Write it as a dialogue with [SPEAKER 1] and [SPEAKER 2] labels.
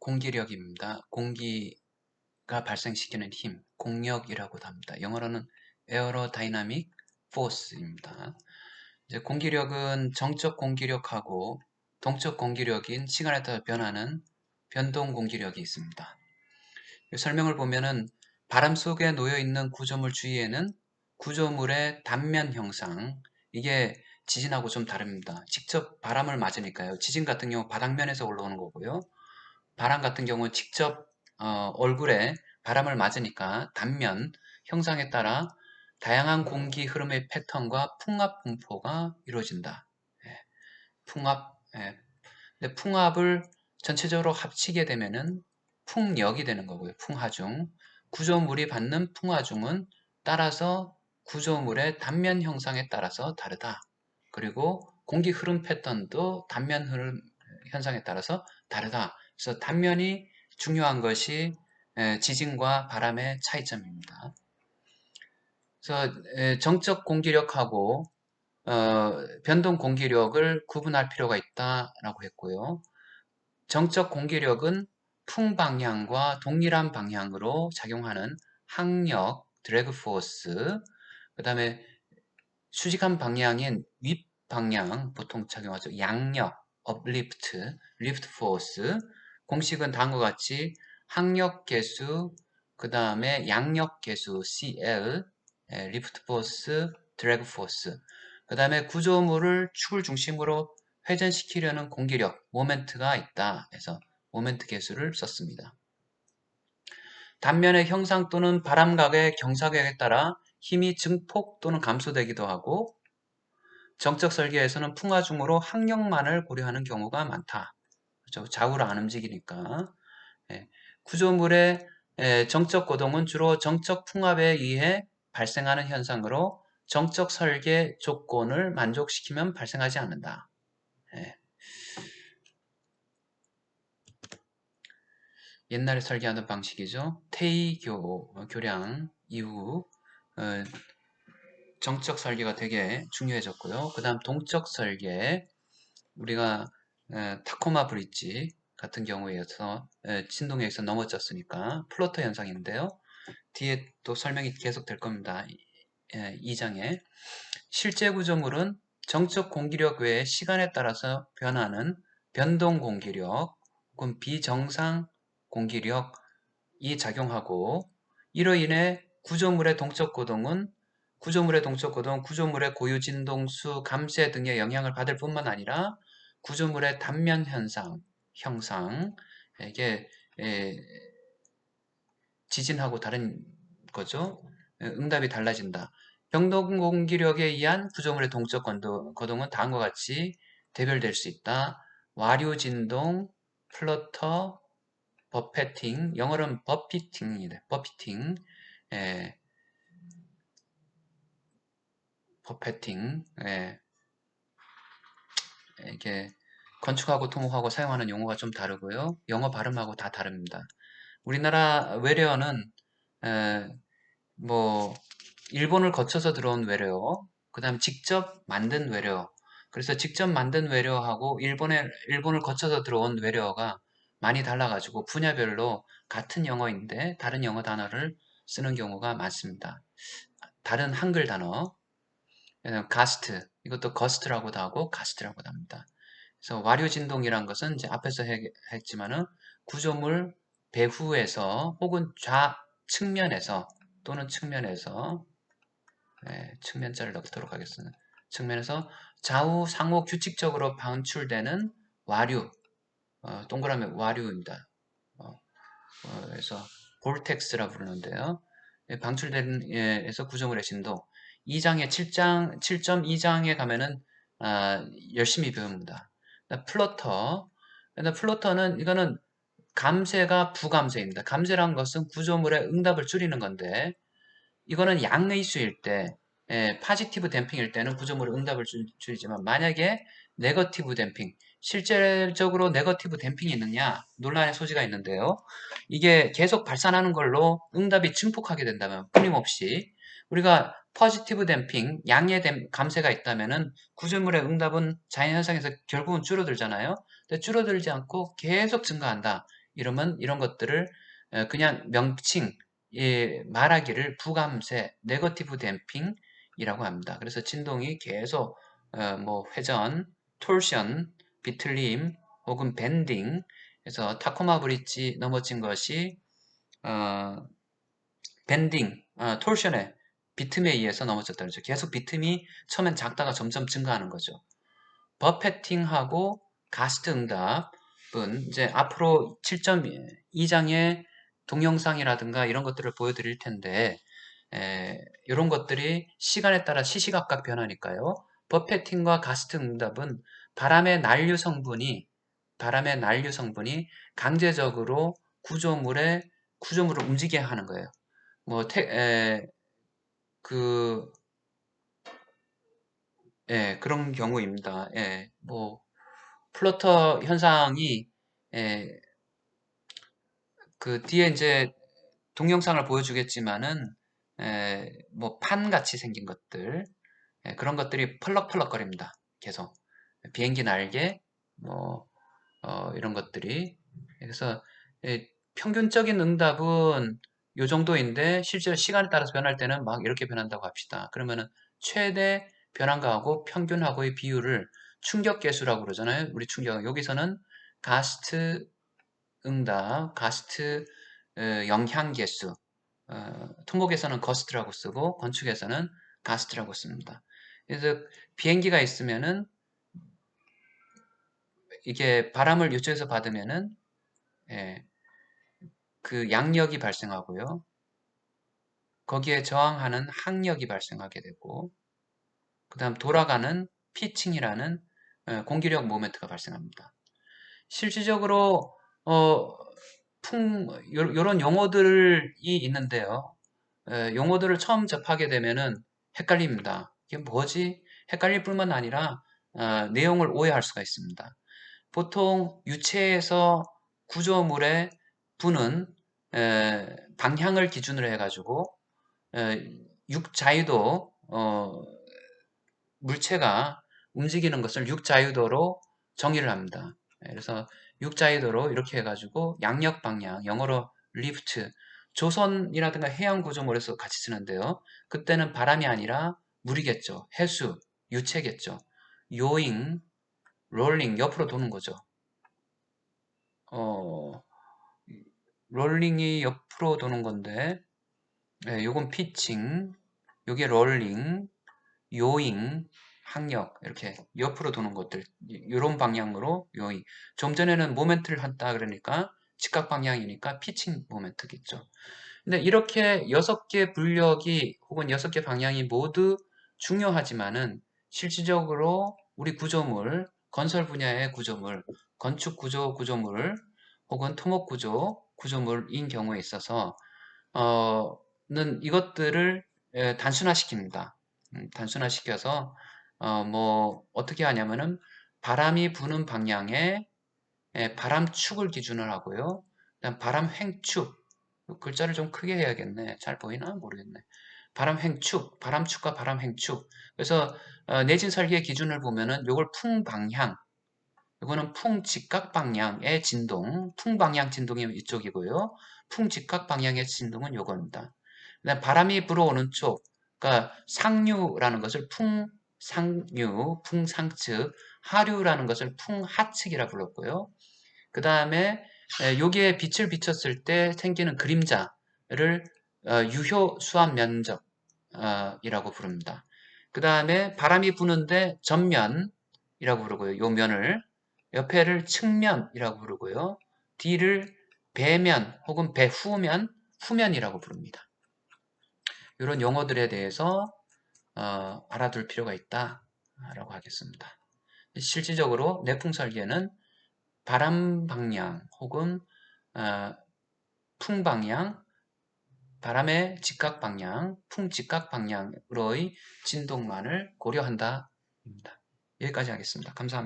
[SPEAKER 1] 공기력입니다. 공기가 발생시키는 힘, 공력이라고도 합니다. 영어로는 에어로다이나믹 포스입니다. 이제 공기력은 정적 공기력하고 동적 공기력인 시간에 따라 변하는 변동 공기력이 있습니다. 설명을 보면은 바람 속에 놓여 있는 구조물 주위에는 구조물의 단면 형상, 이게 지진하고 좀 다릅니다. 직접 바람을 맞으니까요. 지진 같은 경우 바닥면에서 올라오는 거고요. 바람 같은 경우는 직접 얼굴에 바람을 맞으니까 단면 형상에 따라 다양한 공기 흐름의 패턴과 풍압 분포가 이루어진다. 예, 풍압, 예. 근데 풍압을 전체적으로 합치게 되면은 풍력이 되는 거고요. 풍하중. 구조물이 받는 풍하중은 따라서 구조물의 단면 형상에 따라서 다르다. 그리고 공기 흐름 패턴도 단면 흐름 현상에 따라서 다르다. 그래서 단면이 중요한 것이 지진과 바람의 차이점입니다. 그래서 정적 공기력하고 변동 공기력을 구분할 필요가 있다라고 했고요. 정적 공기력은 풍방향과 동일한 방향으로 작용하는 항력, 드래그 포스, 그 다음에 수직한 방향인 윗방향 보통 작용하죠. 양력, uplift, lift force. 공식은 다음과 같이 항력 계수, 그 다음에 양력 계수 CL, lift force, drag force. 그 다음에 구조물을 축을 중심으로 회전시키려는 공기력, 모멘트가 있다. 해서 모멘트 계수를 썼습니다. 단면의 형상 또는 바람각의 경사각에 따라 힘이 증폭 또는 감소되기도 하고 정적 설계에서는 풍하중으로 항력만을 고려하는 경우가 많다. 그렇죠? 좌우로 안 움직이니까. 예. 구조물의 정적 고동은 주로 정적 풍압에 의해 발생하는 현상으로 정적 설계 조건을 만족시키면 발생하지 않는다. 예. 옛날에 설계하던 방식이죠. 태의교 교량 이후 정적 설계가 되게 중요해졌고요. 그 다음 동적 설계, 우리가 타코마 브릿지 같은 경우에서 진동에 의해서 넘어졌으니까 플로터 현상인데요. 뒤에 또 설명이 계속 될 겁니다. 2장에 실제 구조물은 정적 공기력 외에 시간에 따라서 변하는 변동 공기력 혹은 비정상 공기력이 작용하고 이로 인해 구조물의 동적 고동은 구조물의 고유 진동수, 감쇄 등의 영향을 받을 뿐만 아니라 구조물의 단면 형상, 이게 지진하고 다른 거죠. 응답이 달라진다. 변동 공기력에 의한 구조물의 동적 거동은 다음과 같이 대별될 수 있다. 와류 진동, 플러터, 버패팅, 영어로는 버피팅입니다. 버피팅, 버패팅, 이게 건축하고 토목하고 사용하는 용어가 좀 다르고요. 영어 발음하고 다 다릅니다. 우리나라 외래어는 뭐 일본을 거쳐서 들어온 외래어, 그 다음 직접 만든 외래어. 그래서 직접 만든 외래어하고 일본을 거쳐서 들어온 외래어가 많이 달라가지고 분야별로 같은 영어인데 다른 영어 단어를 쓰는 경우가 많습니다. 다른 한글 단어, 가스트, 이것도 거스트라고도 하고 가스트라고도 합니다. 그래서 와류 진동이란 것은 이제 앞에서 했지만은 구조물 배후에서 혹은 좌측면에서 또는 측면에서 측면자를 넣도록 하겠습니다. 측면에서 좌우 상호 규칙적으로 방출되는 와류, 동그라미 와류입니다. 그래서 볼텍스라 부르는데요. 방출된 에서 구조물의 진동. 2장에 7.2장에 가면은 열심히 배웁니다. 플로터는 이거는 감쇄가 부감쇄입니다. 감쇄란 것은 구조물의 응답을 줄이는 건데 이거는 양의 수일 때 파지티브 댐핑일 때는 구조물의 응답을 줄이지만 만약에 네거티브 댐핑, 실제적으로 네거티브 댐핑이 있느냐 논란의 소지가 있는데요. 이게 계속 발산하는 걸로 응답이 증폭하게 된다면 끊임없이 우리가 포지티브 댐핑, 양의 감쇄가 있다면은 구조물의 응답은 자연현상에서 결국은 줄어들잖아요. 근데 줄어들지 않고 계속 증가한다. 이러면 이런 것들을 그냥 명칭, 말하기를 부감세, 네거티브 댐핑이라고 합니다. 그래서 진동이 계속 뭐 회전, 톨션, 비틀림 혹은 밴딩, 그래서 타코마 브릿지 넘어진 것이 밴딩, 톨션에 비틈에 의해서 넘어졌다 그러죠. 계속 비틈이 처음엔 작다가 점점 증가하는 거죠. 버패팅하고 가스트 응답은 이제 앞으로 7.2장의 동영상이라든가 이런 것들을 보여드릴 텐데 이런 것들이 시간에 따라 시시각각 변하니까요. 버패팅과 가스트 응답은 바람의 난류 성분이 강제적으로 구조물을 움직이게 하는 거예요. 뭐 그 그런 경우입니다. 뭐 플러터 현상이 예, 그 뒤에 이제 동영상을 보여주겠지만은 뭐 판같이 생긴 것들 그런 것들이 펄럭펄럭거립니다. 계속 비행기 날개 뭐 이런 것들이 그래서 평균적인 응답은 요 정도인데 실제로 시간에 따라서 변할 때는 막 이렇게 변한다고 합시다. 그러면은 최대 변환가하고 평균하고의 비율을 충격계수라고 그러잖아요. 우리 충격 여기서는 가스트 응답, 가스트 영향계수 토목에서는 거스트라고 쓰고 건축에서는 가스트라고 씁니다. 그래서 비행기가 있으면은 이게 바람을 이쪽에서 받으면은 예, 그 양력이 발생하고요. 거기에 저항하는 항력이 발생하게 되고 그 다음 돌아가는 피칭이라는 공기력 모멘트가 발생합니다. 실질적으로 요런 용어들이 있는데요. 용어들을 처음 접하게 되면은 헷갈립니다. 이게 뭐지? 헷갈릴 뿐만 아니라 내용을 오해할 수가 있습니다. 보통 유체에서 구조물에 부는 방향을 기준으로 해가지고 육자유도 물체가 움직이는 것을 육자유도로 정의를 합니다. 그래서 육자유도로 이렇게 해가지고 양력 방향, 영어로 리프트, 조선이라든가 해양 구조물에서 같이 쓰는데요. 그때는 바람이 아니라 물이겠죠. 해수, 유체겠죠. 요잉, 롤링, 옆으로 도는 거죠. 어, 롤링이 옆으로 도는 건데, 요건 피칭, 요게 롤링, 요잉, 항력 이렇게 옆으로 도는 것들 이런 방향으로 요잉 좀 전에는 모멘트를 한다 그러니까 직각 방향이니까 피칭 모멘트겠죠. 근데 이렇게 6개 분력이 혹은 6개 방향이 모두 중요하지만은 실질적으로 우리 구조물 건설 분야의 구조물 건축 구조물 혹은 토목 구조물인 경우에 있어서 는 이것들을 단순화시킵니다. 단순화시켜서 뭐 어떻게 하냐면은 바람이 부는 방향에 바람축을 기준을 하고요. 그다음 바람 횡축 글자를 좀 크게 해야겠네. 잘 보이나 모르겠네. 바람 횡축, 바람축과 바람 횡축. 그래서 내진 설계 기준을 보면은 요걸 풍방향, 이거는 풍직각 방향의 진동, 풍방향 진동이 이쪽이고요. 풍직각 방향의 진동은 요겁니다. 그다음 바람이 불어오는 쪽, 그러니까 상류라는 것을 풍상류, 풍상측, 하류라는 것을 풍하측이라 불렀고요. 그 다음에 여기에 빛을 비쳤을 때 생기는 그림자를 유효 수압 면적이라고 부릅니다. 그 다음에 바람이 부는데 전면이라고 부르고요. 요 면을 옆에를 측면이라고 부르고요. 뒤를 배면 혹은 배후면, 후면이라고 부릅니다. 이런 용어들에 대해서 알아둘 필요가 있다라고 하겠습니다. 실질적으로 내풍 설계는 바람 방향 혹은 풍 방향, 바람의 직각 방향, 풍 직각 방향으로의 진동만을 고려한다입니다. 여기까지 하겠습니다. 감사합니다.